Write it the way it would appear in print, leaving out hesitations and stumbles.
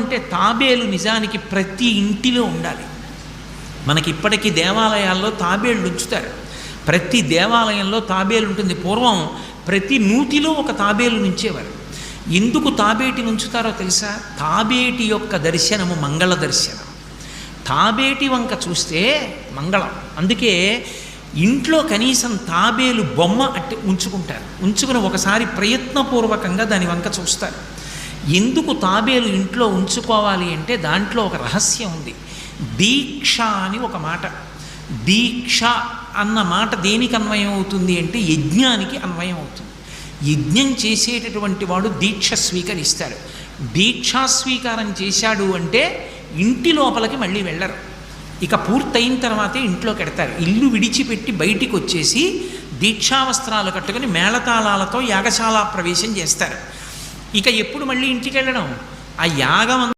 అంటే తాబేలు నిజానికి ప్రతి ఇంటిలో ఉండాలి. మనకి ఇప్పటికీ దేవాలయాల్లో తాబేళ్ళు ఉంచుతారు. ప్రతి దేవాలయంలో తాబేలు ఉంటుంది. పూర్వం ప్రతి నూతిలో ఒక తాబేలు నుంచేవారు. ఎందుకు తాబేటిని ఉంచుతారో తెలుసా? తాబేటి యొక్క దర్శనము మంగళ దర్శనం. తాబేటి వంక చూస్తే మంగళం. అందుకే ఇంట్లో కనీసం తాబేలు బొమ్మ అట్టి ఉంచుకుంటారు. ఉంచుకుని ఒకసారి ప్రయత్నపూర్వకంగా దాని వంక చూస్తారు. ఎందుకు తాబేలు ఇంట్లో ఉంచుకోవాలి అంటే దాంట్లో ఒక రహస్యం ఉంది. దీక్ష అని ఒక మాట. దీక్ష అన్న మాట దేనికి అన్వయం అవుతుంది అంటే యజ్ఞానికి అన్వయం అవుతుంది. యజ్ఞం చేసేటటువంటి వాడు దీక్ష స్వీకరిస్తాడు. దీక్షా స్వీకారం చేశాడు అంటే ఇంటి లోపలికి మళ్ళీ వెళ్ళరు. ఇక పూర్తయిన తర్వాతే ఇంట్లో కడతారు. ఇల్లు విడిచిపెట్టి బయటికి వచ్చేసి దీక్షావస్త్రాలు కట్టుకుని మేళతాళాలతో యాగశాల ప్రవేశం చేస్తారు. ఇక ఎప్పుడు మళ్ళీ ఇంటికి వెళ్ళడం? ఆ యాగం